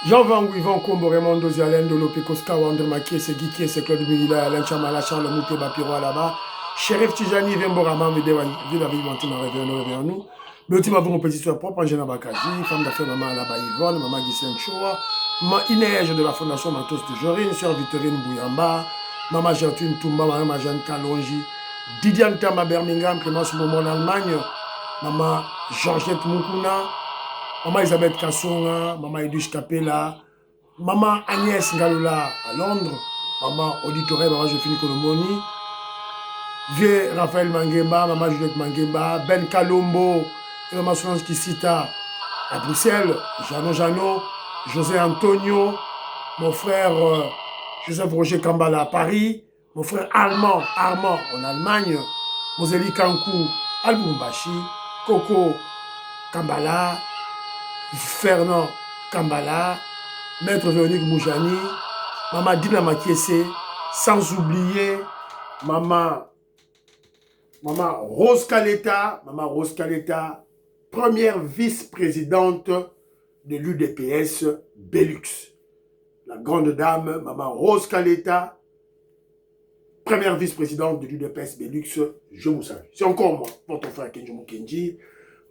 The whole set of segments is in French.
Jean Van Yvan Combo, Raymond Dozi, Alain Dolo, Pekoska, Wandre Makie, c'est Guiké, c'est Claude Mila, Alain Chamala, Charles Mouté, Bapiro là-bas. Sheriff Tijani, Vemborama, Vida Vivantina, revient nous. Le team avant mon petit soeur propre, Angela Bakaji, femme d'affaires, maman là-bas Yvonne, maman Gisèle Choua, maman Inège de la Fondation Matos de Jorine, sœur Victorine Bouyamba, maman Gertrude Toumba, maman Jeanne Kalonji, Didiane Tamba Birmingham, Clémence Momo en Allemagne, maman Georgette Moukouna, maman Elisabeth Kassonga, maman Edouche Capella, maman Agnès Ngaloula à Londres, maman Auditoré, maman Joséphine Kolomoni, vieux Raphaël Mangemba, maman Juliette Mangemba, Ben Kalombo, et maman Solange Kissita à Bruxelles, Jeannot, José Antonio, mon frère Joseph Roger Kambala à Paris, mon frère Armand en Allemagne, Moseli Kankou à Lubumbashi, Coco Kambala, Fernand Kambala, Maître Véronique Moujani, Maman Dina Makiese, sans oublier Maman Rose Kaleta, première vice-présidente de l'UDPS Belux. La grande dame, Maman Rose Kaleta, première vice-présidente de l'UDPS Belux, je vous salue. C'est encore moi, votre frère Kenjo Mukenji,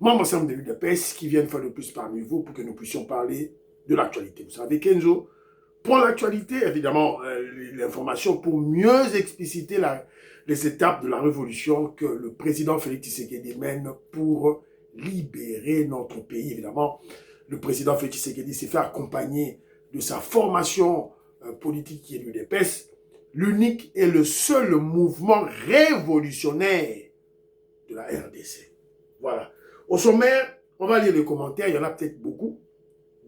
membre ensemble de l'UDPS qui viennent faire le plus parmi vous pour que nous puissions parler de l'actualité. Vous savez, Kenzo, pour l'actualité, évidemment, l'information pour mieux expliciter les étapes de la révolution que le président Félix Tshisekedi mène pour libérer notre pays. Évidemment, le président Félix Tshisekedi s'est fait accompagner de sa formation politique qui est l'UDPS, l'unique et le seul mouvement révolutionnaire de la RDC. Voilà. Au sommaire, on va lire les commentaires, il y en a peut-être beaucoup.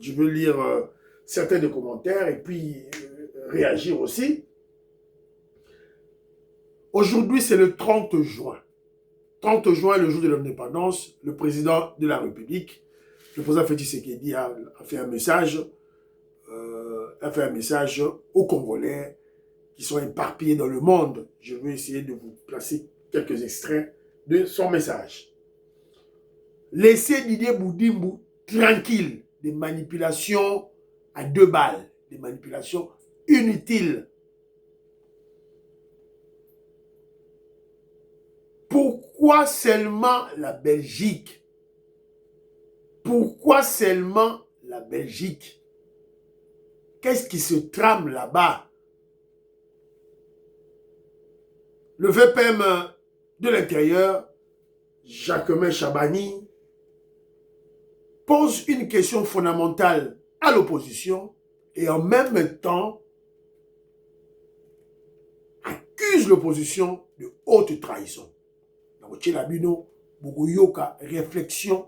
Je veux lire certains des commentaires et puis réagir aussi. Aujourd'hui, c'est le 30 juin. 30 juin, le jour de l'indépendance, le président de la République, le président Félix Tshisekedi a fait un message aux Congolais qui sont éparpillés dans le monde. Je vais essayer de vous placer quelques extraits de son message. Laissez Didier Boudimbo tranquille des manipulations à 2 balles, des manipulations inutiles. Pourquoi seulement la Belgique? Pourquoi seulement la Belgique? Qu'est-ce qui se trame là-bas? Le VPM de l'intérieur, Jacquemin Chabani, pose une question fondamentale à l'opposition et en même temps accuse l'opposition de haute trahison. Donc, Tchelabino, Bougouyoka, réflexion,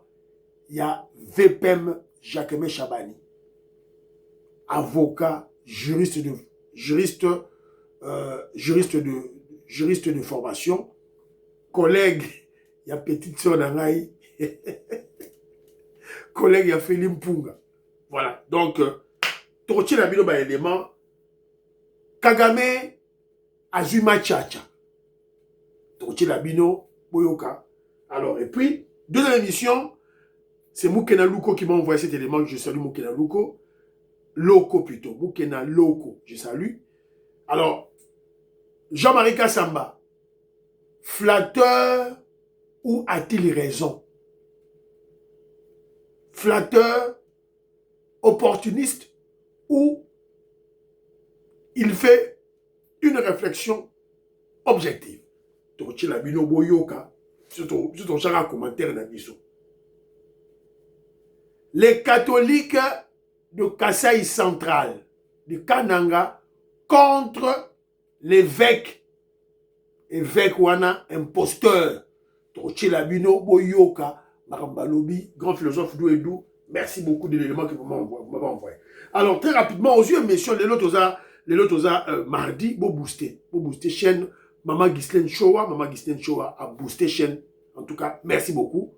il y a VPM Jacquemin Chabani, avocat, juriste de formation, collègue, il y a petite sœur d'Angaï, collègue, il y a Félim Punga. Voilà, donc, Torchi Labino ba élément, Kagame, Azuma Tchacha. Torchi Labino, Boyoka. Alors, et puis, deuxième émission, c'est Moukena Luko qui m'a envoyé cet élément, je salue Moukena Luko. Loco plutôt, Moukena Loco, je salue. Alors, Jean-Marie Kassamba, flatteur ou a-t-il raison? Flatteur, opportuniste ou il fait une réflexion objective? Donc, il a bino boyoka, c'est ton genre commentaire d'Abisso. Les catholiques de Kasaï central, de Kananga, contre l'évêque Wana, imposteur. Tochilabino Boyoka, Marambalobi, grand philosophe d'Ouedou, merci beaucoup de l'élément que vous m'avez envoyé. Alors, très rapidement, aux yeux, messieurs, les lots mardi, beau booster chaîne, Maman Ghislaine Choua a boosté chaîne. En tout cas, merci beaucoup.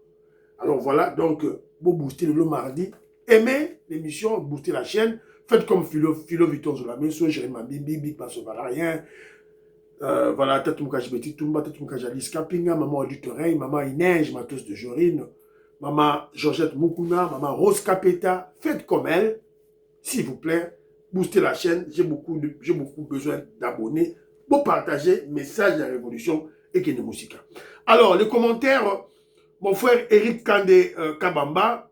Alors voilà, donc, beau booster le lot mardi. Aimez l'émission, boostez la chaîne. Faites comme Philo Vuitton sur la maison, Jérémy Bibi, Big Basso Valarien. Voilà, Tatumka Jibeti Tumba, Tatumka Jalis Kapinga, Maman Auditoreille, Maman Inège, Matos de Jorine, Maman Georgette Moukouna, Maman Rose Capeta. Faites comme elle. S'il vous plaît, boostez la chaîne. J'ai beaucoup besoin d'abonnés pour partager message de la révolution et Kene Moussika. Alors, les commentaires, mon frère Eric Kande Kabamba,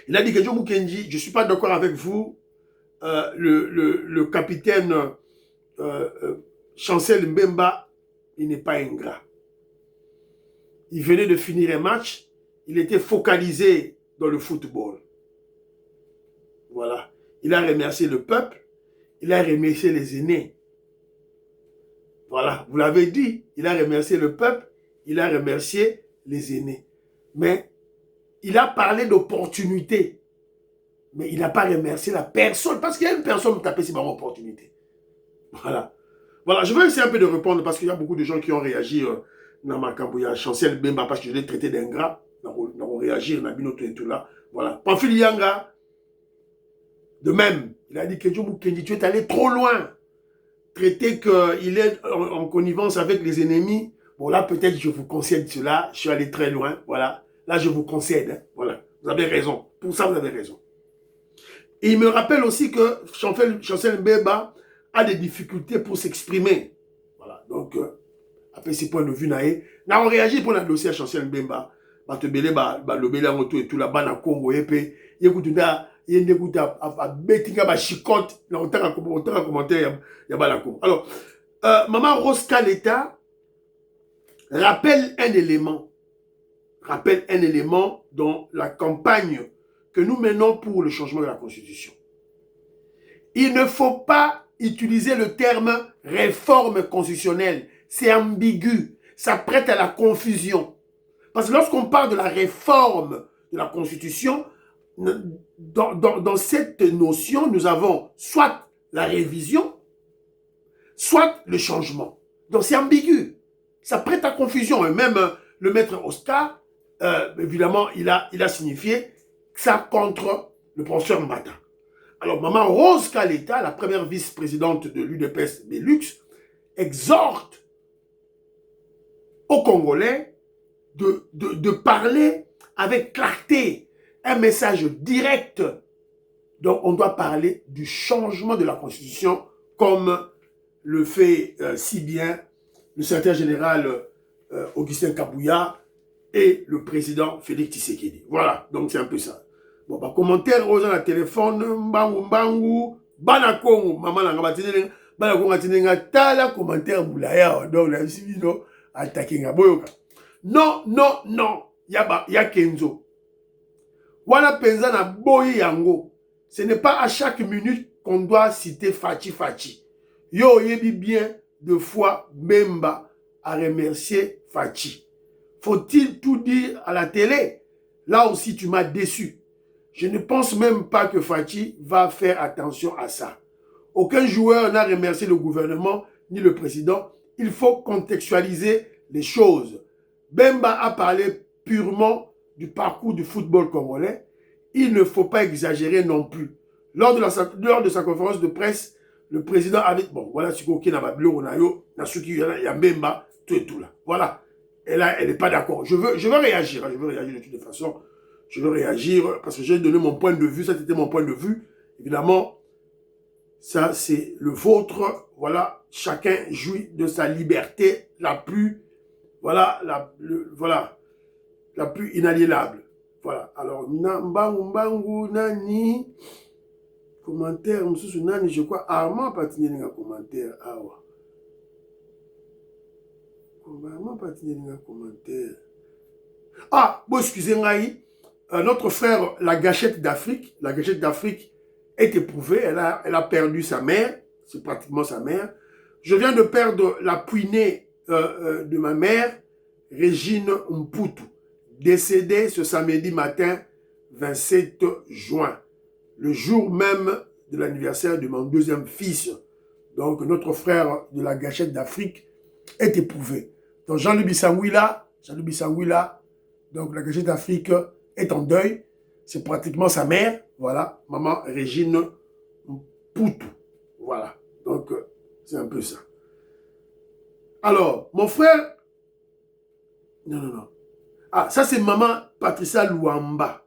il a dit que Joe Mukendi, je ne suis pas d'accord avec vous, le capitaine Chancel Mbemba, il n'est pas ingrat. Il venait de finir un match, il était focalisé dans le football. Voilà. Il a remercié le peuple, il a remercié les aînés. Voilà, vous l'avez dit, il a remercié le peuple, il a remercié les aînés. Mais il a parlé d'opportunité. Mais il n'a pas remercié la personne, parce qu'il y a une personne qui tapait sur mon opportunité. Voilà. Voilà, je vais essayer un peu de répondre, parce qu'il y a beaucoup de gens qui ont réagi dans ma campagne. Il y a Chancel Bemba, parce que je l'ai traité d'ingrat. Ils ont réagi, on a mis notre et tout là. Voilà. Pamphile Yanga, de même, il a dit que Joe Mukendi, tu es allé trop loin. Traiter qu'il est en connivence avec les ennemis. Bon, là, peut-être je vous concède cela. Je suis allé très loin. Voilà. Là, je vous concède. Hein. Voilà. Vous avez raison. Pour ça, vous avez raison. Et il me rappelle aussi que Chancel Mbemba a des difficultés pour s'exprimer. Voilà. Donc, après ces points de vue, on réagi pour le dossier à Chancel Mbemba. Batebele, lobele en tout et tout là-bas dans Congo. Et puis, il y a betinga ba chicote na otaka commentaire ya ba la Congo. Alors, maman Rose Kaleta rappelle un élément dans la campagne que nous menons pour le changement de la Constitution. Il ne faut pas utiliser le terme réforme constitutionnelle. C'est ambigu. Ça prête à la confusion. Parce que lorsqu'on parle de la réforme de la Constitution, dans cette notion, nous avons soit la révision, soit le changement. Donc c'est ambigu. Ça prête à confusion. Et même le maître Oscar, évidemment, il a signifié ça contre le professeur Mbata. Alors, maman Rose Kaleta, la première vice-présidente de l'UDPS Belux, exhorte aux Congolais de parler avec clarté, un message direct. Donc, on doit parler du changement de la Constitution comme le fait si bien le secrétaire général Augustin Kabouya et le président Félix Tshisekedi. Voilà, donc c'est un peu ça. Bon, bah, commentaire aux gens à téléphone, mbangu, banakongo, maman langa batinenga, banakongo atinenga, tala commentaire boulaya, donc la sivino, attaquer nga boyoka. Non, non, non, ya Kenzo. Wana penza na boyi yango. Ce n'est pas à chaque minute qu'on doit citer Fachi. Yo yebi bien de fois Mbemba a remercié Fachi. Faut-il tout dire à la télé? Là aussi, tu m'as déçu. Je ne pense même pas que Fachi va faire attention à ça. Aucun joueur n'a remercié le gouvernement ni le président. Il faut contextualiser les choses. Bemba a parlé purement du parcours du football congolais. Il ne faut pas exagérer non plus. Lors de sa conférence de presse, le président avait... Bon, voilà ce qu'on a dit, Bemba, tout et tout là. Voilà. Et là, elle n'est pas d'accord. Je veux réagir. Hein, je veux réagir de toutes les façons. Je veux réagir parce que j'ai donné mon point de vue. Ça, c'était mon point de vue. Évidemment, ça, c'est le vôtre. Voilà. Chacun jouit de sa liberté la plus... Voilà, la plus inaliénable. Voilà. Alors, Mbangu, Nani... Commentaire, Nani, je crois, Armand Patiné dans commentaire. Armand Patiné dans commentaire. Ah, bon, excusez-moi, notre frère, la gâchette d'Afrique est éprouvée, elle a perdu sa mère, c'est pratiquement sa mère. Je viens de perdre la puinée de ma mère, Régine Mputu, décédée ce samedi matin 27 juin, le jour même de l'anniversaire de mon deuxième fils. Donc notre frère de la gâchette d'Afrique est éprouvé. Donc Jean-Louis Bissangouila, donc la gâchette d'Afrique est en deuil. C'est pratiquement sa mère, voilà, maman Régine Mputu. Voilà, donc c'est un peu ça. Alors, mon frère... Non. Ah, ça c'est maman Patricia Luamba.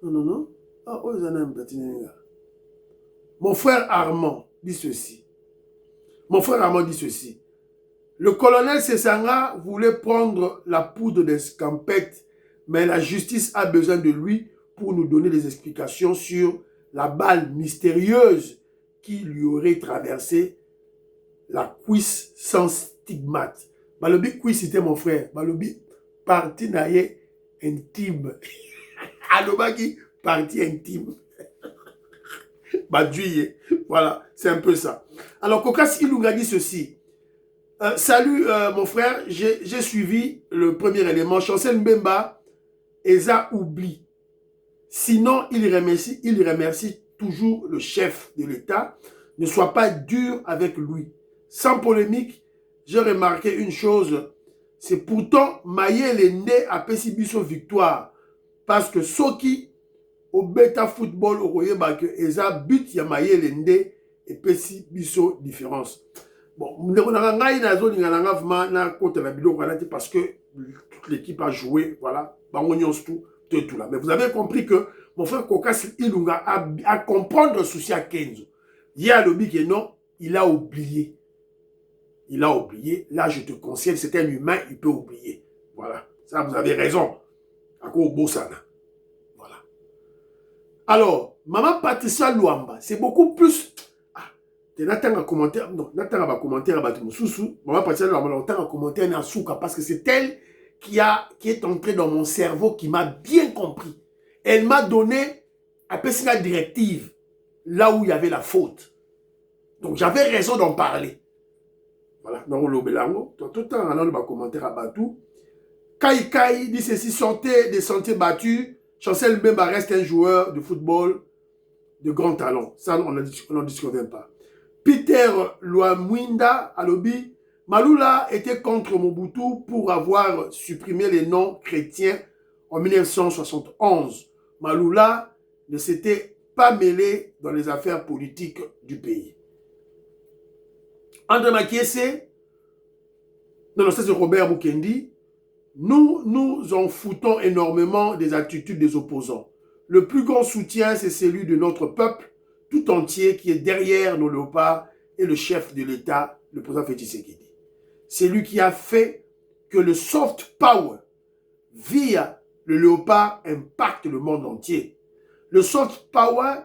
Non. Ah, mon frère Armand dit ceci. Mon frère Armand dit ceci. Le colonel Sessanga voulait prendre la poudre d'escampette, mais la justice a besoin de lui pour nous donner des explications sur la balle mystérieuse qui lui aurait traversé la cuisse sans stigmate. Balobi cuisse c'était mon frère. Balobi partie naïe intime. Alobaki partie intime. Badouye. Voilà, c'est un peu ça. Alors Kokas Ilunga dit ceci. Salut mon frère, j'ai suivi le premier élément. Chancel Mbemba, Eza oublie. Sinon, il remercie toujours le chef de l'État. Ne sois pas dur avec lui. Sans polémique, j'ai remarqué une chose. C'est pourtant Mayele Ndé à Pessibiso victoire. Parce que Soki, au bêta football, au Royeba, que Eza but ya Mayele Ndé et Pessibiso différence. Bon, parce que toute l'équipe a joué, voilà, tout là. Mais vous avez compris que mon frère Kokas Ilunga a comprendre le souci à Kenzo. Il y a le big et non, il a oublié. Il a oublié. Là, je te conseille, c'est un humain, il peut oublier. Voilà. Ça, vous avez raison. Voilà. Alors, Maman Patricia Luamba, c'est beaucoup plus. Nathan a commentaire, non, Nathan a commentaire à Batumususu, Maman Patricia Luamba, Nathan a commentaire à Souka, parce que c'est elle qui est entrée dans mon cerveau, qui m'a bien compris. Elle m'a donné un peu la directive, là où il y avait la faute. Donc j'avais raison d'en parler. Voilà, donc le Belango, tout le temps, on a un commentaire à Batou. Kai dit ceci, sortez des sentiers battus. Chancel Mbemba reste un joueur de football de grand talent. Ça, on n'en discute pas. Peter Luamwinda Alobi, Maloula était contre Mobutu pour avoir supprimé les noms chrétiens en 1971. Maloula ne s'était pas mêlé dans les affaires politiques du pays. André Makiese, non, ça c'est Robert Mukendi, nous en foutons énormément des attitudes des opposants. Le plus grand soutien, c'est celui de notre peuple tout entier qui est derrière nos léopards et le chef de l'État, le président Félix Tshisekedi. C'est lui qui a fait que le soft power, via le léopard, impacte le monde entier. Le soft power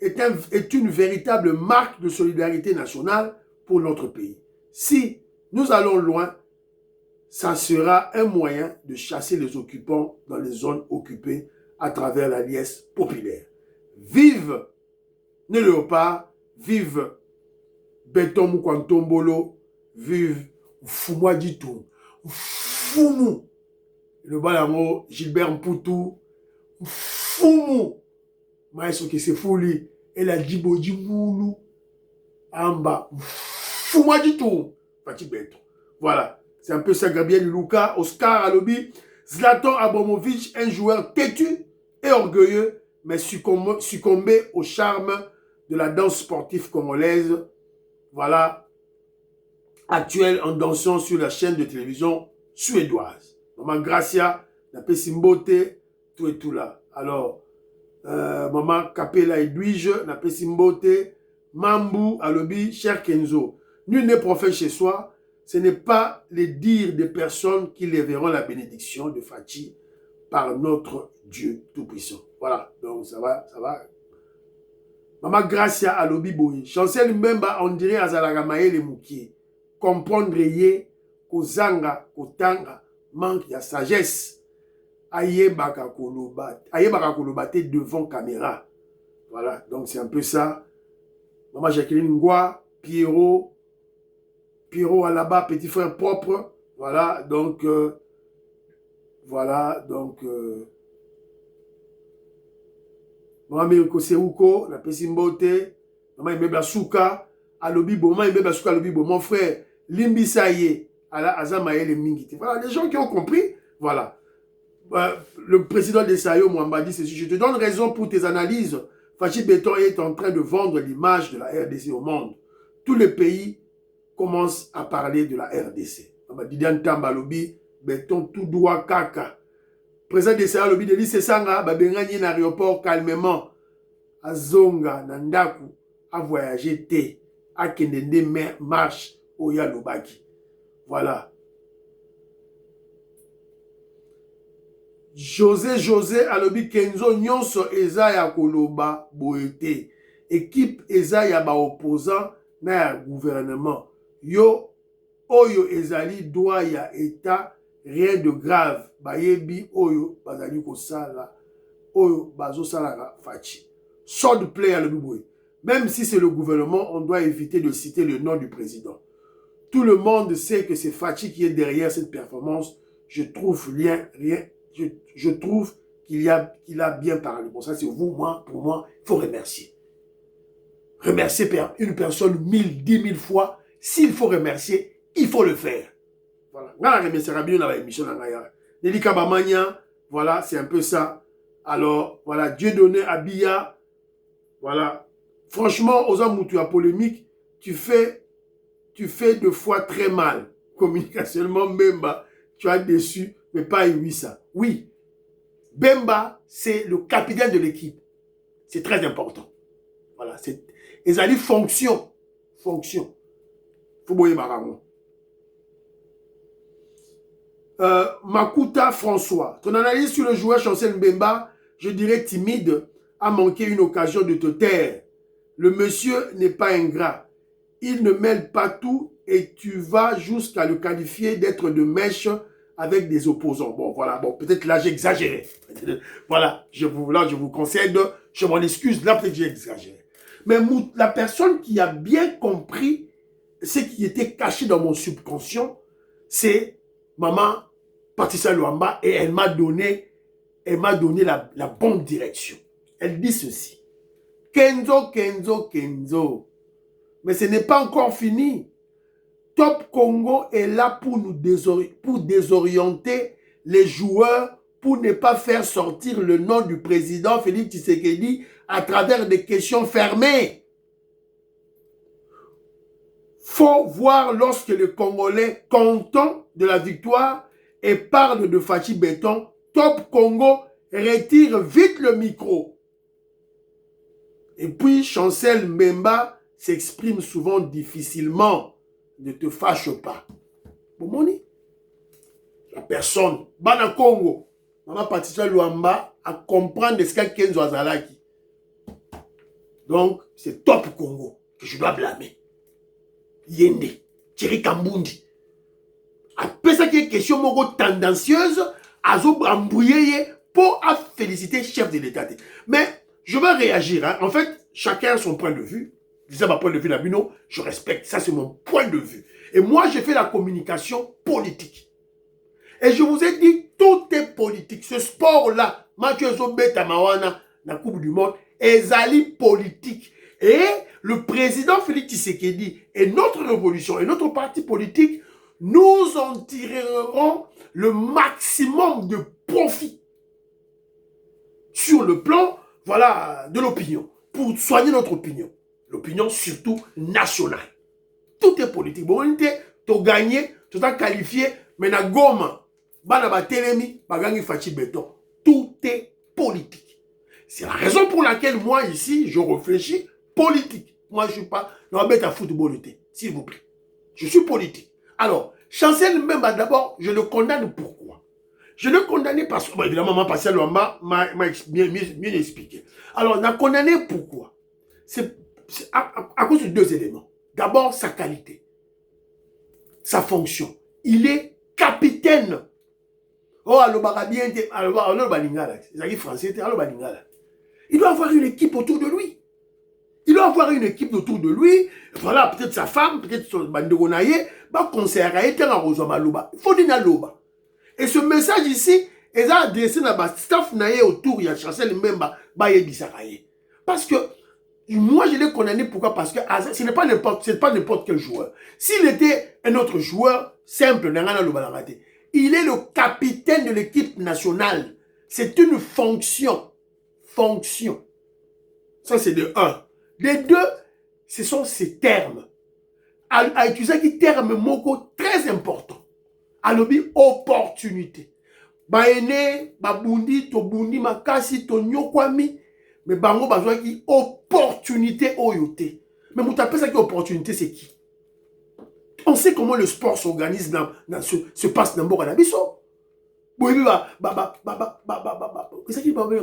est une véritable marque de solidarité nationale pour notre pays. Si nous allons loin, ça sera un moyen de chasser les occupants dans les zones occupées à travers la liesse populaire. Vive le léopard, vive Béton Moukwantombolo, vive Foumoua Ditou, Foumou, le balamo Gilbert Mpoutou, Foumou, Maïso qui se fouli, et la Djibodi Moulou, Amba, Foumoua Ditou, Fatih Béton. Voilà, c'est un peu ça, Gabriel Luka, Oscar Alobi, Zlatan Abramovic, un joueur têtu et orgueilleux, mais succombé au charme de la danse sportive congolaise, voilà, actuelle en dansant sur la chaîne de télévision suédoise. Maman Gracia, la Pessimbote, tout et tout là. Alors, Maman Kapela Edwige, la Pessimbote, Mambu, Alobi, cher Kenzo. Nul n'est prophète chez soi. Ce n'est pas les dires des personnes qui les verront la bénédiction de Fatih par notre Dieu Tout-Puissant. Voilà, donc ça va. Maman Gracia Alobi Boye. Chancel Mbemba, on dirait Azalaga Maele Mouki. Comprendre yé, kozanga, kotanga, manque de sagesse. Ayebaka kolobate devant caméra. Voilà, donc c'est un peu ça. Maman Jacqueline Ngoua, Pierrot Alaba, petit frère propre. Voilà, donc Maman Mirko Seruko, la Pessimbote, Maman Imebla Souka, Alobibo, Maman Imebla Souka, Alobibo, mon frère Limbi Saye, Azamaye Mingiti. Voilà, les gens qui ont compris, voilà. Le président de Sayo Mwamba dit ceci, je te donne raison pour tes analyses. Fachi Béton est en train de vendre l'image de la RDC au monde. Tous les pays commencent à parler de la RDC. Didian Tamba Lobi, Béton tout droit kaka. Président de Sayo Lobi, Delis Sesanga, Babengani l'aéroport calmement. azonga na ndaku a voyager te a kende marche oya lobaki. Voilà. José alobi Kenzo nyonso eza ya koloba boete. Équipe eza ya ba opposant na ya gouvernement. Yo oyo ezali droit ya état, rien de grave. Bayebi oyo bazali kosala, oyo bazo sala fachi. Sword play alobi boye. Même si c'est le gouvernement, on doit éviter de citer le nom du président. Tout le monde sait que c'est Fachi qui est derrière cette performance. Je trouve je trouve qu'il a bien parlé. Bon, ça c'est vous, moi, pour moi, il faut remercier. Remercier une personne 1000, 10 000 fois. S'il faut remercier, il faut le faire. Voilà. Voilà, c'est un peu ça. Alors, voilà, Dieudonné Abia, voilà. Franchement, aux hommes où tu as polémique, tu fais deux fois très mal. Communicationnellement, Bemba, tu as déçu, mais pas Iwissa. Oui, Bemba, c'est le capitaine de l'équipe. C'est très important. Voilà, c'est... Ils ont dit fonction. Fonction. Faut boyer Baramon. Makuta François, ton analyse sur le joueur Chancel Mbemba, je dirais timide, a manqué une occasion de te taire. Le monsieur n'est pas ingrat. Il ne mêle pas tout et tu vas jusqu'à le qualifier d'être de mèche avec des opposants. Bon, voilà, bon, peut-être là j'ai exagéré. Voilà, je vous concède, je m'en excuse, là peut-être j'ai exagéré. Mais la personne qui a bien compris ce qui était caché dans mon subconscient, c'est maman Patricia Luamba et elle m'a donné la bonne direction. Elle dit ceci. Kenzo, Kenzo, Kenzo. Mais ce n'est pas encore fini. Top Congo est là pour nous désorienter les joueurs, pour ne pas faire sortir le nom du président Félix Tshisekedi à travers des questions fermées. Faut voir lorsque les Congolais content de la victoire et parlent de Fachi Béton, Top Congo retire vite le micro. Et puis Chancel Mbemba s'exprime souvent difficilement. Ne te fâche pas. Bomoni, la personne, Bana Congo, Maman Patricia Luamba, à comprendre ce qu'a Kenzo Azalaki. Donc, c'est Top Congo que je dois blâmer. Yende, Thierry Kambundi. Après ça, qui est question moko tendancieuse, Azo Brambouye pour féliciter le chef de l'État. Mais je vais réagir. Hein. En fait, chacun a son point de vue. C'est ma point de vue, Nabino, je respecte. Ça, c'est mon point de vue. Et moi, j'ai fait la communication politique. Et je vous ai dit, tout est politique. Ce sport-là, Mathieu Zobeta Mawana, la Coupe du Monde, est politique. Et le président Félix Tshisekedi et notre révolution et notre parti politique, nous en tirerons le maximum de profit sur le plan, voilà, de l'opinion, pour soigner notre opinion. L'opinion surtout nationale. Tout est politique. Bon, tu as gagné, tu as qualifié, mais na Goma, Banaba Telemi, Bagangi Fachi Béton. Tout est politique. C'est la raison pour laquelle moi ici, je réfléchis politique. Moi, je ne suis pas dans la bête à football, s'il vous plaît. Je suis politique. Alors, Chancel Mbemba, d'abord, je le condamne pourquoi? Je le condamne parce que, bon, évidemment, maman Pascal Luamba m'a bien expliqué. Alors, on a condamné pourquoi? C'est à cause de deux éléments. D'abord, sa qualité, sa fonction. Il est capitaine. Oh, il doit avoir une équipe autour de lui. Il doit avoir une équipe autour de lui. Voilà, peut-être sa femme, peut-être son banderonaye, va conseiller, il faut dire loba. Et ce message ici, est adressé à la staff naye autour, il y a Chancel Mbemba, parce que moi, je l'ai condamné. Pourquoi? Parce que ce n'est pas n'importe quel joueur. S'il était un autre joueur, simple, il est le capitaine de l'équipe nationale. C'est une fonction. Fonction. Ça, c'est de un. De deux, ce sont ces termes. À utiliser qui terme moko très important. Alobi opportunité. Baene, babundi, to bundi makasi, to nyokwami. Mais bango besoin qui opportunité oyoté. Mais vous tapez ça qui opportunité, c'est qui? On sait comment le sport s'organise, se passe dans le Bokanabiso. Oui, c'est qui va bien,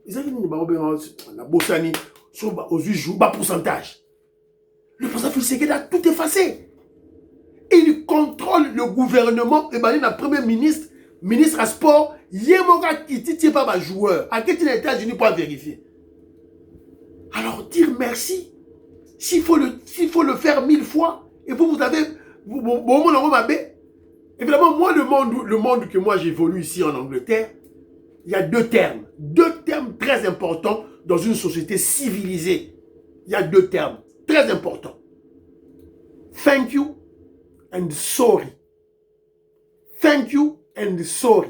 c'est qui va bien, la Bossani, aux 8 jours, pourcentage. Le président Félix a tout effacé. Il contrôle le gouvernement, et le premier ministre, ministre à sport, Yemoga qui tient pas ma joueur. À quel les États-Unis pour vérifier? Alors dire merci. S'il faut le faire 1000 fois, et vous avez, évidemment, moi, le monde que moi j'évolue ici en Angleterre, il y a deux termes très importants dans une société civilisée. Il y a deux termes très importants. Thank you and sorry. Thank you and sorry.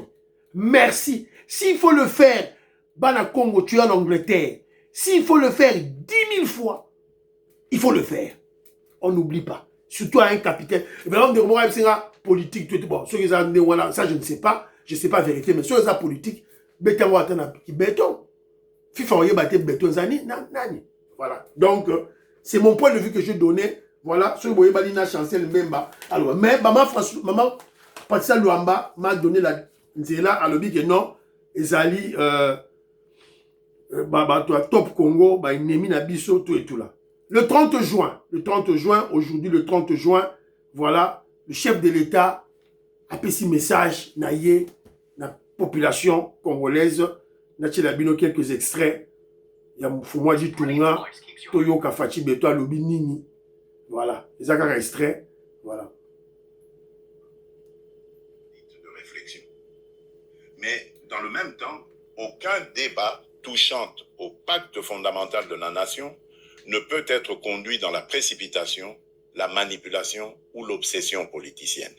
Merci. S'il faut le faire, Bana Congo, tu es en Angleterre. S'il faut le faire 10 000 fois, il faut le faire. On n'oublie pas. Surtout à un capitaine. Évidemment, de moi, c'est politique. Bon, ça, je ne sais pas. Je ne sais pas vérité, mais sur les politique, béton. FIFA, béton, voilà. Donc, c'est mon point de vue que je donnais. Voilà. Sur le Balina Chancel Mbemba. Alors, mais maman Patricia Luamba m'a donné la. C'est là, à l'objet que non, Ezali, Top Congo, Nemi Nabiso, tout et tout là. Le 30 juin, aujourd'hui le 30 juin, voilà, le chef de l'État a fait ce message, naïe, la population congolaise, n'a quelques extraits. Il y a Foumoadji Tounga, Toyo Kafachi Beto, Lobi Nini. Voilà, les extraits, voilà. De réflexion. Mais dans le même temps, aucun débat touchant au pacte fondamental de la nation ne peut être conduit dans la précipitation, la manipulation ou l'obsession politicienne.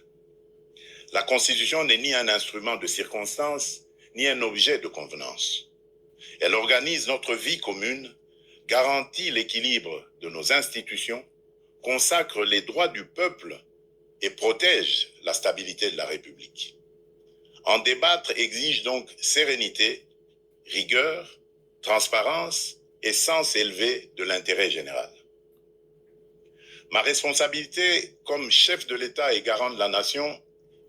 La Constitution n'est ni un instrument de circonstance, ni un objet de convenance. Elle organise notre vie commune, garantit l'équilibre de nos institutions, consacre les droits du peuple et protège la stabilité de la République. En débattre exige donc sérénité, rigueur, transparence et sens élevé de l'intérêt général. Ma responsabilité comme chef de l'État et garant de la nation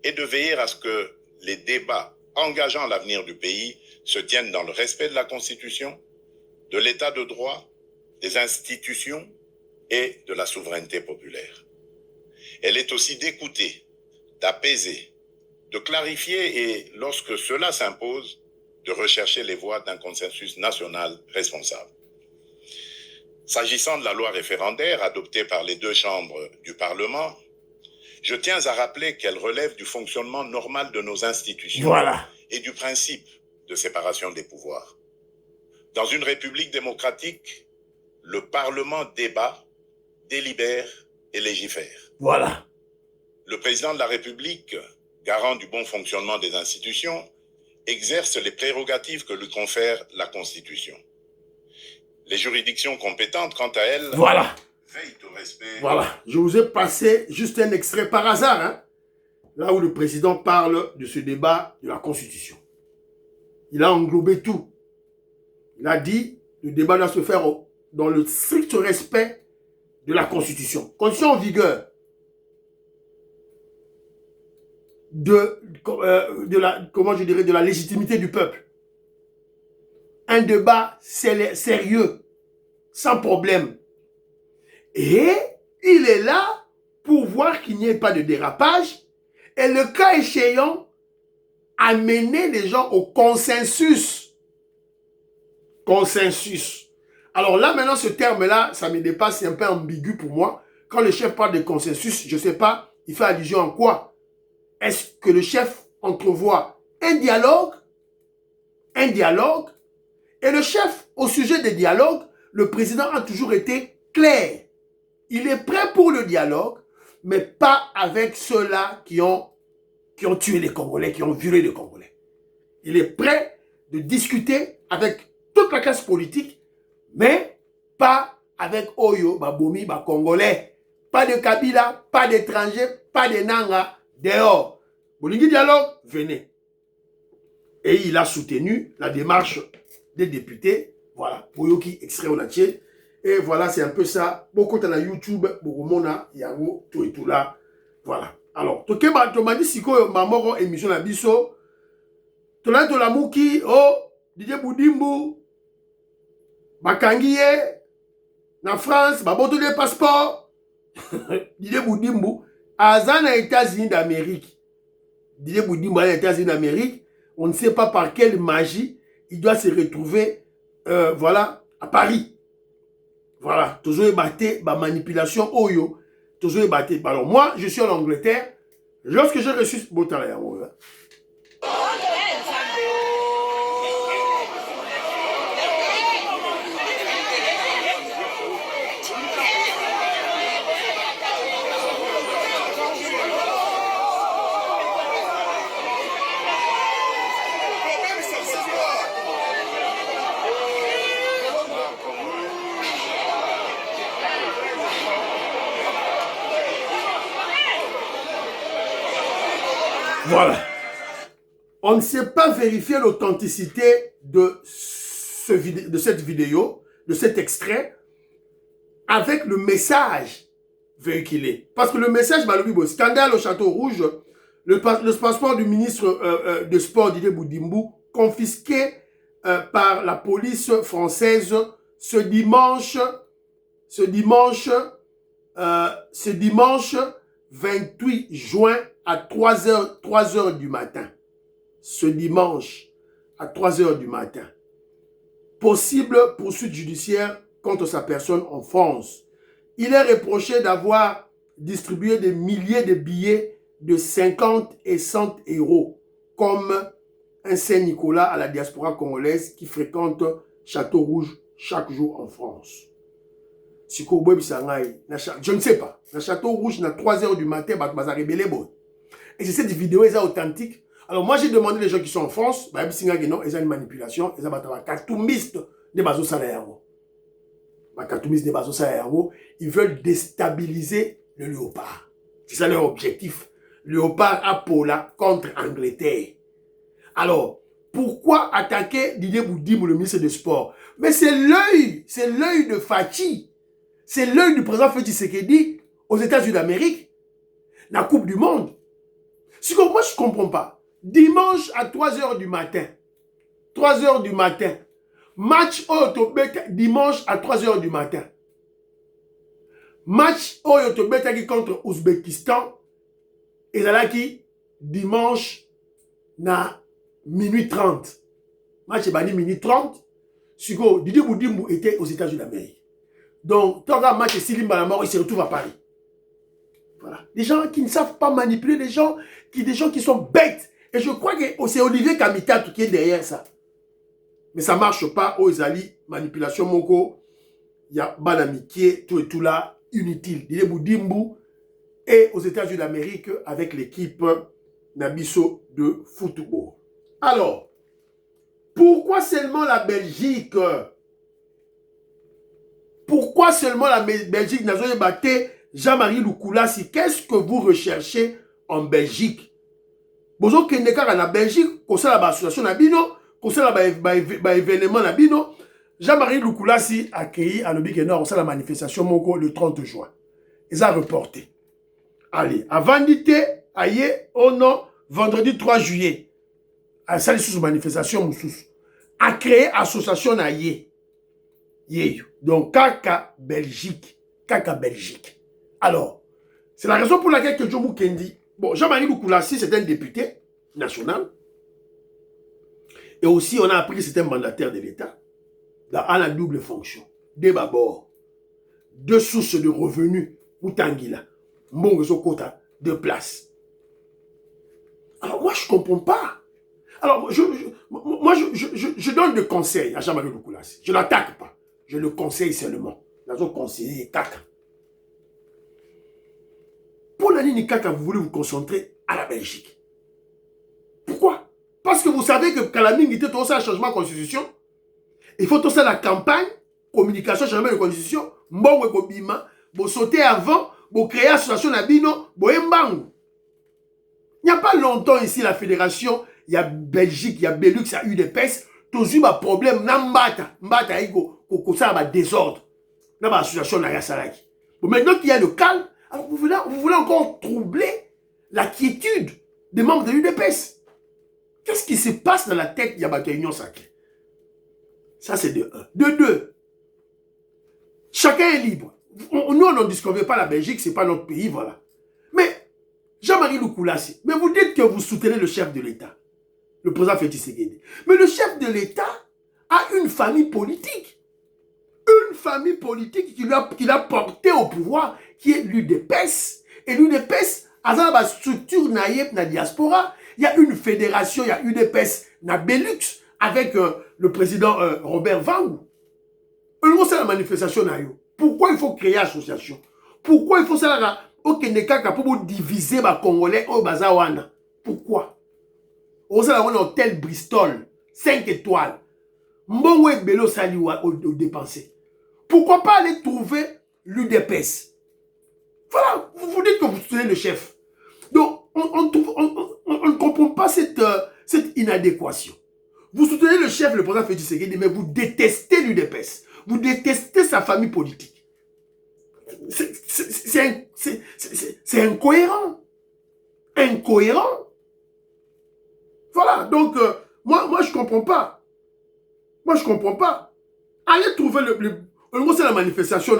est de veiller à ce que les débats engageant l'avenir du pays se tiennent dans le respect de la Constitution, de l'État de droit, des institutions et de la souveraineté populaire. Elle est aussi d'écouter, d'apaiser, de clarifier et, lorsque cela s'impose, de rechercher les voies d'un consensus national responsable. S'agissant de la loi référendaire adoptée par les deux chambres du Parlement, je tiens à rappeler qu'elle relève du fonctionnement normal de nos institutions et du principe de séparation des pouvoirs. Dans une république démocratique, le Parlement débat, délibère et légifère. Voilà. Le président de la République, garant du bon fonctionnement des institutions, exerce les prérogatives que lui confère la Constitution. Les juridictions compétentes, quant à elles, veillent au respect. Voilà, je vous ai passé juste un extrait par hasard, hein, là où le président parle de ce débat de la Constitution. Il a englobé tout. Il a dit le débat doit se faire dans le strict respect de la Constitution. Constitution en vigueur. De la légitimité du peuple. Un débat sérieux, sans problème. Et il est là pour voir qu'il n'y ait pas de dérapage et le cas échéant, amener les gens au consensus. Consensus. Alors là, maintenant, ce terme-là, ça me dépasse, c'est un peu ambigu pour moi. Quand le chef parle de consensus, je ne sais pas, il fait allusion à quoi? Est-ce que le chef entrevoit un dialogue? Un dialogue? Et le chef, au sujet des dialogues, le président a toujours été clair. Il est prêt pour le dialogue, mais pas avec ceux-là qui ont tué les Congolais, qui ont violé les Congolais. Il est prêt de discuter avec toute la classe politique, mais pas avec Oyo, Babomi, Congolais. Pas de Kabila, pas d'étrangers, pas de Nanga, dehors. Bolingi dialogue, venez. Et il a soutenu la démarche des députés Voilà, Boyoki extrait au entier. Et voilà, c'est un peu ça. Beaucoup de YouTube, Bokomona, Yango, tout et tout là. Voilà. Alors, tu m'as dit si ma mort émission la biso. Tu l'as de la mouki, oh, Didier Boudimbu, Bakangiye, na France, Baboto des passeports. Didier Boudimbu, Azana États-Unis d'Amérique. Didier Boudimbu aux États-Unis d'Amérique. On ne sait pas par quelle magie il doit se retrouver, voilà, à Paris. Voilà, toujours ébatté, ma manipulation, oyo, toujours ébatté. Alors moi, je suis en Angleterre. Lorsque j'ai reçu ce beau talent, voilà. On ne sait pas vérifier l'authenticité de cette vidéo, de cet extrait, avec le message véhiculé. Parce que le message, scandale au Château Rouge, le passeport du ministre de Sport, Didier Boudimbu, confisqué par la police française ce dimanche 28 juin à 3 heures du matin. Ce dimanche à 3 heures du matin. Possible poursuite judiciaire contre sa personne en France. Il est reproché d'avoir distribué des milliers de billets de 50 et 100 euros comme un Saint-Nicolas à la diaspora congolaise qui fréquente Château Rouge chaque jour en France. Je ne sais pas. Dans Château Rouge, à 3 heures du matin, et c'est cette vidéo, elle est authentique. Alors moi, j'ai demandé aux gens qui sont en France, ils ont une manipulation, ils ont un cartoumiste de Bazo Salayango. Ils veulent déstabiliser le léopard. C'est ça leur objectif. Léopard à Pola contre Angleterre. Alors, pourquoi attaquer Didier Boudimbu, le ministre des Sports? Mais c'est l'œil de Fachi. C'est l'œil du président Félix Tshisekedi aux États-Unis d'Amérique. La Coupe du Monde. Moi, je ne comprends pas. Dimanche à 3 heures du matin. 3 heures du matin. Match Oyotobeta dimanche à 3 heures du matin. Match Oyotobeta qui contre Ouzbékistan. Et là qui dimanche na minuit 30. Match est minuit 30. Didier Boudimbu était aux États-Unis d'Amérique. Donc, quand un match est Silimba la mort, il se retrouve à Paris. Voilà. Des gens qui ne savent pas manipuler, des gens qui sont bêtes. Et je crois que c'est Olivier Kamikatou qui est derrière ça. Mais ça ne marche pas aux Izali, manipulation moko, il y a Banamikié, tout et tout là, inutile. Didier Boudimbu et aux États-Unis d'Amérique avec l'équipe Nabiso de football. Alors, pourquoi seulement la Belgique? Pourquoi seulement la Belgique n'a pas battu Jean-Marie Lukulasi? Qu'est-ce que vous recherchez en Belgique? Vous avez en Belgique, comme ça, l'association Nabino, comme ça, l'événement Nabino. Jean-Marie Lukulasi a créé à l'Obique Nord, la manifestation Moko le 30 juin. Ils ont reporté. Allez, avant d'été, aïe, oh non, vendredi 3 juillet, à ça, les manifestation a créé association Aïe. Donc, Kaka Belgique. Kaka Belgique. Alors, c'est la raison pour laquelle que Djomou Kendi, bon, Jean-Marie Lukulasi, c'est un député national. Et aussi, on a appris que c'est un mandataire de l'État. À la double fonction. D'abord, 2 sources de revenus. Outangila. Mbongezo Kota, 2 places. Alors, moi, je ne comprends pas. Alors, je donne des conseils à Jean-Marie Lukulasi. Je ne l'attaque pas. Je le conseille seulement. Dans un conseiller Kaka. Pour l'année Nikaka, vous voulez vous concentrer à la Belgique. Pourquoi? Parce que vous savez que quand la Ming était tout ça, changement de constitution, il faut tout ça la campagne, communication, changement de constitution, mbongwe kobima, vous sautez avant, vous créez association Nabino, vous embangu. Il n'y a pas longtemps ici la fédération, il y a Belgique, il y a Belux, il y a UDPS, tous eu un problème, Mbata, il y a un désordre dans l'association de Salaki. Bon, maintenant qu'il y a le calme, alors vous voulez encore troubler la quiétude des membres de l'UDPS. Qu'est-ce qui se passe dans la tête de la Union sacrée? Ça, c'est de 1. De 2, chacun est libre. Nous, on ne disconvient pas la Belgique, ce n'est pas notre pays, voilà. Mais, Jean-Marie Lukulassi, mais vous dites que vous soutenez le chef de l'État, le président Félix Tshisekedi. Mais le chef de l'État a une famille politique. Une famille politique qui l'a porté au pouvoir, qui est l'UDPS. Et l'UDPS, à la structure naïe na diaspora, il y a une fédération, il y a UDPS na Belux, avec le président Robert Vangou. C'est la manifestation naïe. Pourquoi il faut créer association? Pourquoi il faut ça pour diviser les Congolais au Bazawana? Pourquoi? On a un hôtel Bristol, 5 étoiles. Mbongo et Belo Saliwa au dépensé. Pourquoi pas aller trouver l'UDPS? Voilà, vous dites que vous soutenez le chef. Donc, on ne comprend pas cette inadéquation. Vous soutenez le chef, le président Félix Tshisekedi, mais vous détestez l'UDPS. Vous détestez sa famille politique. C'est incohérent. Incohérent. Voilà, donc, moi je ne comprends pas. Moi, je ne comprends pas. Allez trouver c'est la manifestation,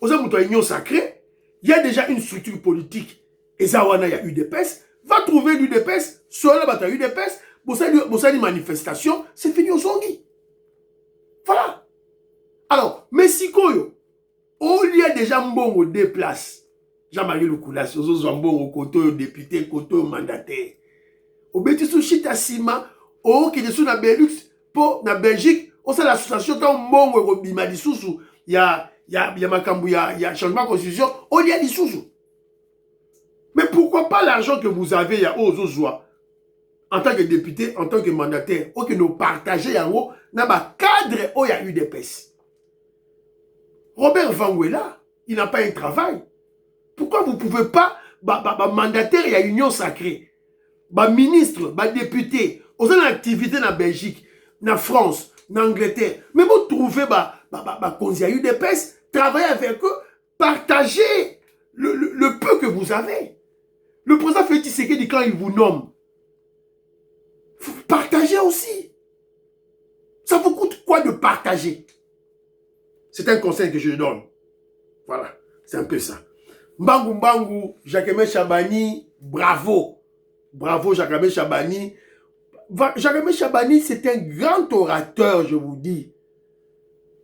aux Union sacrée, il y a déjà une structure politique. Et Zawana, il y a UDPS. Va trouver l'UDPS, sur la UDPS, pour une manifestation, c'est fini au Zongi. Voilà. Alors, Messikoyo, il y a déjà Mbongo deux places. Jean-Marie Lukulassi, Mbongo, Koto, député, Koto, mandataire. Au Bétisou Chita Sima, qui est sous la Belux, pour la Belgique, on sait l'association quand Mbongo Bima Dissoussou, il y a Makambu, il y a changement de constitution, il y a Dissoussou. Mais pourquoi pas l'argent que vous avez, il y a Ozozoa, en tant que député, en tant que mandataire, ou que nous partageons en haut, dans le cadre où il y a eu des PES. Robert Vanguela, il n'a pas un travail. Pourquoi vous ne pouvez pas, mandataire, il y a union sacrée, ministre, député, aux activités dans la Belgique, dans la France, dans l'Angleterre, mais vous trouvez, quand il y a eu des PES, travaillez avec eux, partagez le peu que vous avez. Le président Félix Tshisekedi, quand il vous nomme, partagez aussi. Ça vous coûte quoi de partager? C'est un conseil que je donne. Voilà, c'est un peu ça. Mbangu Mbangu, Jacques Chabani, bravo. Bravo Jacques Chabani. Jacques Chabani, c'est un grand orateur, je vous dis.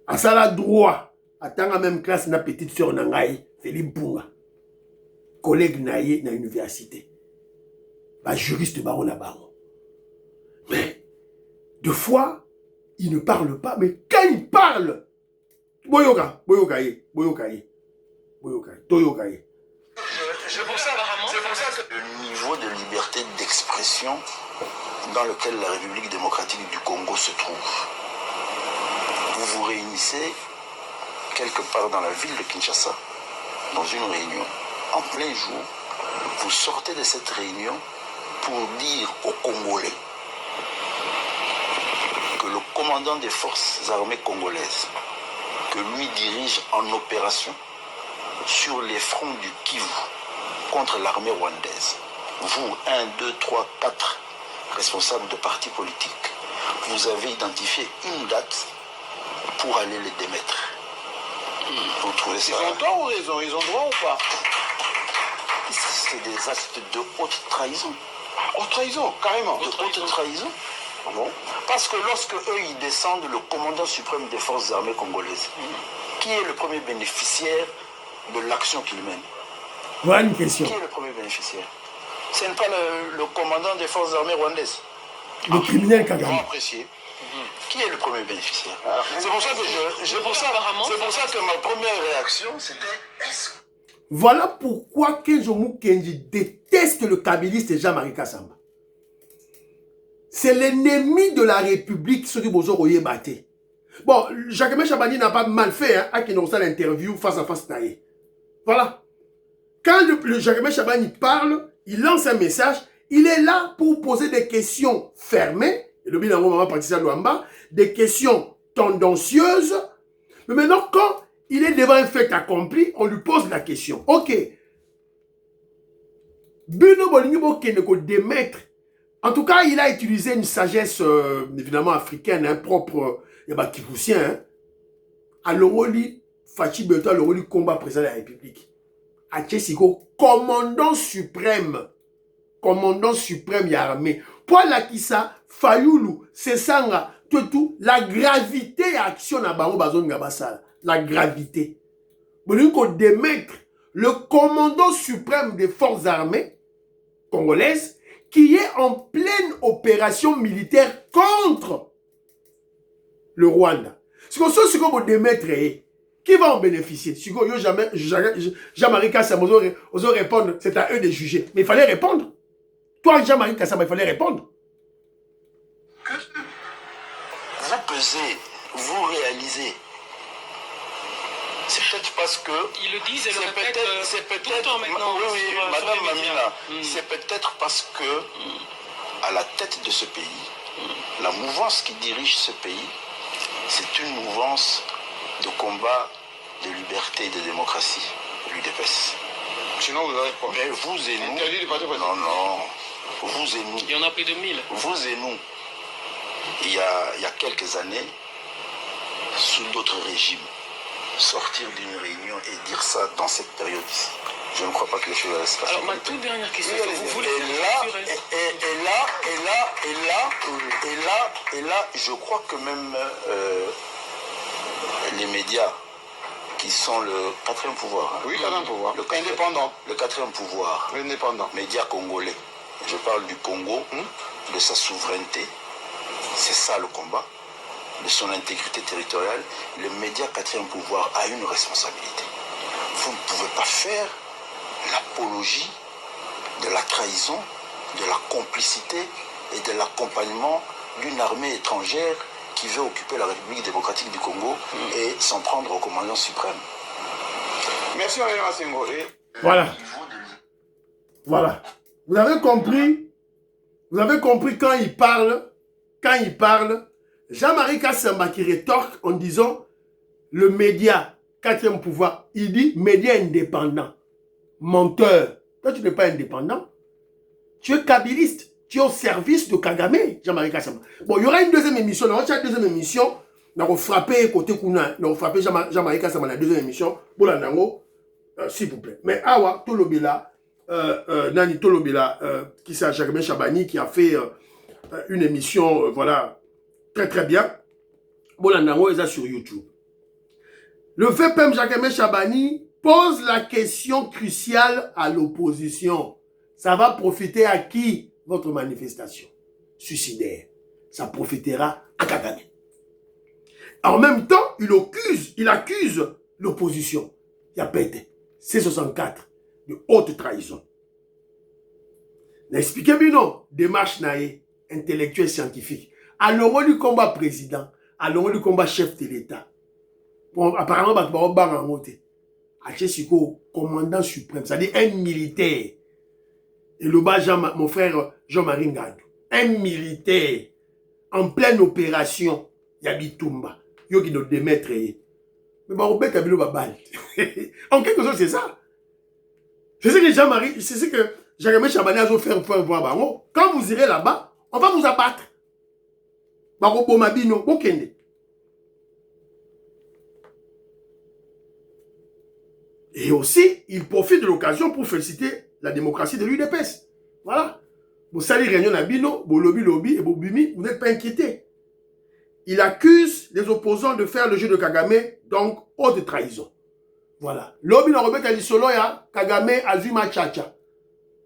À ça la droit, à la même classe, na petite sœur Nangaï, Philippe Bunga. Collègue naïe dans l'université. Juriste baron à baron. Mais, deux fois, il ne parle pas, mais quand il parle, Boyoka, Toyokaye. C'est pour ça que le niveau de liberté d'expression dans lequel la République démocratique du Congo se trouve. Vous vous réunissez quelque part dans la ville de Kinshasa, dans une réunion, en plein jour, vous sortez de cette réunion pour dire aux Congolais que le commandant des forces armées congolaises, que lui dirige en opération sur les fronts du Kivu contre l'armée rwandaise, vous, 1, 2, 3, 4 responsables de partis politiques, vous avez identifié une date pour aller les démettre. Vous trouvez ça? Ils ont tort ou raison? Ils ont droit ou pas? C'est des actes de haute trahison. Haute trahison, carrément. De haute trahison. Bon. Parce que lorsque eux, ils descendent, le commandant suprême des forces armées congolaises, qui est le premier bénéficiaire de l'action qu'il mène? Voilà une question. Qui est le premier bénéficiaire? Ce n'est pas le commandant des forces armées rwandaises. Le criminel Kagame. Ils vont apprécier. Qui est le premier bénéficiaire? C'est pour ça que ma première réaction, c'était est-ce que... Voilà pourquoi Kenjomu Kenji déteste le kabiliste Jean-Marie Kassamba. C'est l'ennemi de la République, ce qui vous auriez batté. Bon, Jacques Chabani n'a pas mal fait, à qui nous a l'interview face à face taillé. Voilà. Quand le Jacques Chabani parle, il lance un message, il est là pour poser des questions fermées Et le bilan, maman Patricia Luamba, des questions tendancieuses. Mais maintenant, quand il est devant un fait accompli, on lui pose la question. Ok. Bino Bolingi Bokeneko démettre. En tout cas, il a utilisé une sagesse, évidemment, africaine, propre, Kipoussien, hein. À l'Oroli, Fachi Beto, à l'Oroli, combat président de la République. À Tchessiko, commandant suprême l'armée. Pour la Kissa, Fayoulou, Sesanga, tout, la gravité et action na bango bazon ngabasala. La gravité. Bolingi ko démettre le commandant suprême des forces armées congolaises qui est en pleine opération militaire contre le Rwanda. Si on se dit démettre, qui va en bénéficier? Si on jamais, Jean-Marie Kassam, on répondre, c'est à eux de juger. Mais il fallait répondre. Toi, Jean-Marie Kassam, il fallait répondre. Vous pesez, vous réalisez. C'est peut-être parce que... Ils le disent et le répètent c'est peut-être tout le temps maintenant. Oui, Madame Mamina, c'est peut-être parce que, à la tête de ce pays, la mouvance qui dirige ce pays, c'est une mouvance de combat de liberté et de démocratie, l'UDPS. Sinon, vous n'avez pas. Mais vous et nous... Interdit du parti politique. Non. Vous et nous... Il y en a plus de 1000. Vous et nous, il y a quelques années, sous d'autres régimes, sortir d'une réunion et dire ça dans cette période ici. Je ne crois pas que les choses allaient se passer. Alors, ma toute dernière question, vous voulez... Et là, je crois que même les médias, qui sont le quatrième pouvoir. Oui, quatrième pouvoir. Indépendant. Le quatrième pouvoir. Indépendant. Médias congolais. Je parle du Congo, de sa souveraineté. C'est ça le combat. De son intégrité territoriale. Le média quatrième pouvoir a une responsabilité. Vous ne pouvez pas faire l'apologie de la trahison, de la complicité et de l'accompagnement d'une armée étrangère qui veut occuper la République démocratique du Congo et s'en prendre au commandant suprême. Merci, Mme Senghor. Voilà. Voilà. Vous avez compris quand il parle, Jean-Marie Kassamba qui rétorque en disant le média, quatrième pouvoir, il dit média indépendant. Menteur. Toi, tu n'es pas indépendant. Tu es kabiliste. Tu es au service de Kagame, Jean-Marie Kassamba. Bon, il y aura une deuxième émission. Dans chaque deuxième émission, on va frapper côté Kuna, on va frapper Jean-Marie Kassamba dans la deuxième émission. S'il vous plaît. Mais Awa, Tolobela, Nani Tolobela, qui c'est Jacques Chabani, qui a fait une émission, voilà, très très bien. Bolandango, ils sont sur YouTube. Le VPM Jacques Chabani pose la question cruciale à l'opposition. Ça va profiter à qui, votre manifestation suicidaire? Ça profitera à Kagame. En même temps, il accuse l'opposition. Il y a pété. C64 de haute trahison. N'expliquez bien non. Démarche naïe, intellectuelle, scientifique. À l'euro du combat président, à l'euro du combat chef de l'État. Bon, apparemment, commandant suprême, c'est-à-dire un militaire. Et le bas, mon frère Jean-Marie Ngandou, un militaire en pleine opération, Yabitumba, Yogi no démettre. Mais bon, on peut Kabilo Babal. En quelque sorte, c'est ça. C'est ce que Jean-Marie, c'est ce que Jacques Chabani a fait voir. Quand vous irez là-bas, on va vous abattre. Bomabino, Bokende. Et aussi, il profite de l'occasion pour féliciter la démocratie de l'UDPS. Voilà. Vous salez réunion Nabino, vous lobby et vous bimi, vous n'êtes pas inquiétés. Il accuse les opposants de faire le jeu de Kagame, donc haute trahison. Voilà. Lobby na Robert Alisolo ya Kagame azui machacha.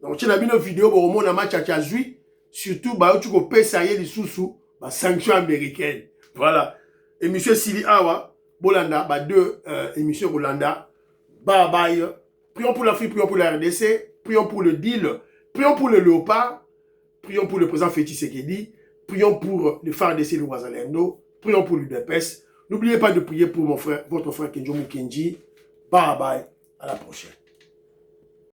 Donc tu as vu une vidéo pour au machacha azui, surtout bah tu peux payer les sous bah sanctions américaines. Voilà. Et monsieur Sili Awa, Bolanda, bah deux émissions Bolanda. Bye bye. Prions pour l'Afrique, prions pour la RDC, prions pour le deal, prions pour le Léopard, prions pour le président Félix Tshisekedi, prions pour le FARDC de Ouazalendo, prions pour l'UDPS. N'oubliez pas de prier pour mon frère, votre frère Kenjo Mukenji. Bye bye. À la prochaine.